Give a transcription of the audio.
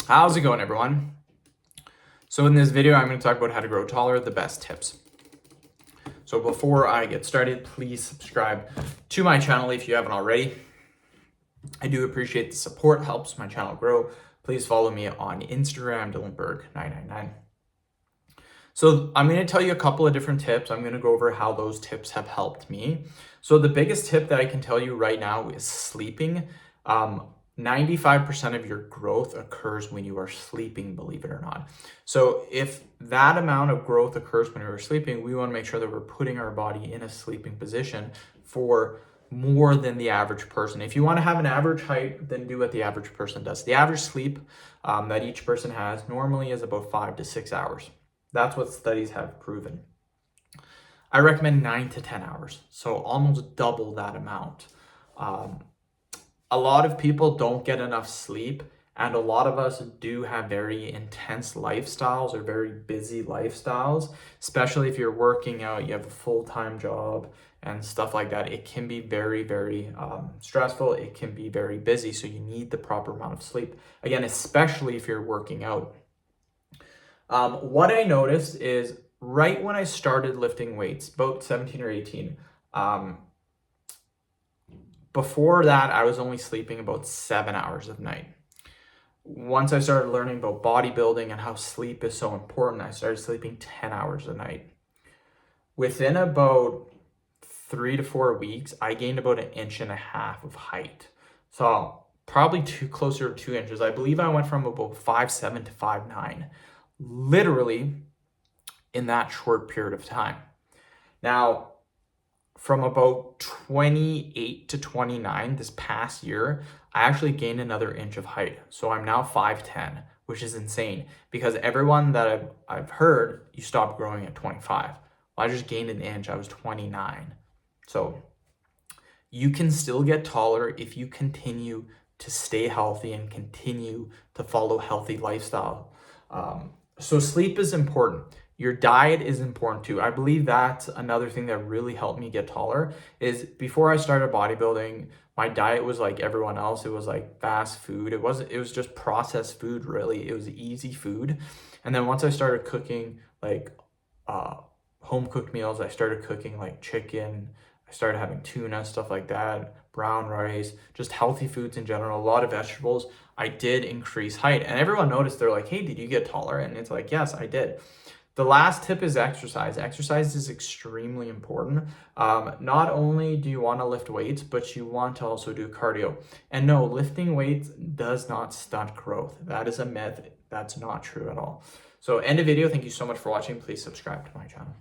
How's it going, everyone? So in this video, I'm going to talk about how to grow taller, the best tips. So before I get started, please subscribe to my channel if you haven't already. I do appreciate the support, helps my channel grow. Please follow me on Instagram, DylanBerg999. So I'm going to tell you a couple of different tips. I'm going to go over how those tips have helped me. So the biggest tip that I can tell you right now is sleeping. 95% of your growth occurs when you are sleeping, believe it or not. So if that amount of growth occurs when you're sleeping, we want to make sure that we're putting our body in a sleeping position for more than the average person. If you want to have an average height, then do what the average person does. The average sleep that each person has normally is about 5 to 6 hours. That's what studies have proven. I recommend 9 to 10 hours, so almost double that amount. A lot of people don't get enough sleep, and a lot of us do have very intense lifestyles or very busy lifestyles, especially if you're working out, you have a full-time job and stuff like that. It can be very, very stressful. It can be very busy, so you need the proper amount of sleep. Again, especially if you're working out. What I noticed is right when I started lifting weights, about 17 or 18, before that, I was only sleeping about 7 hours a night. Once I started learning about bodybuilding and how sleep is so important, I started sleeping 10 hours a night. Within about 3 to 4 weeks, I gained about 1.5 inches of height. So probably closer to 2 inches. I believe I went from about 5'7" to 5'9", literally in that short period of time. Now, from about 28 to 29 this past year, I actually gained another inch of height. So I'm now 5'10", which is insane because everyone that I've heard, you stop growing at 25. Well, I just gained 1 inch. I was 29. So you can still get taller if you continue to stay healthy and continue to follow healthy lifestyle. So sleep is important. Your diet is important too. I believe that's another thing that really helped me get taller is before I started bodybuilding, my diet was like everyone else. It was like fast food. It was just processed food, really. It was easy food. And then once I started cooking like home cooked meals, I started cooking like chicken. I started having tuna, stuff like that, brown rice, just healthy foods in general, a lot of vegetables. I did increase height and everyone noticed. They're like, hey, did you get taller? And it's like, yes, I did. The last tip is exercise. Exercise is extremely important. Not only do you want to lift weights, but you want to also do cardio. And no, lifting weights does not stunt growth. That is a myth. That's not true at all. So end of video. Thank you so much for watching. Please subscribe to my channel.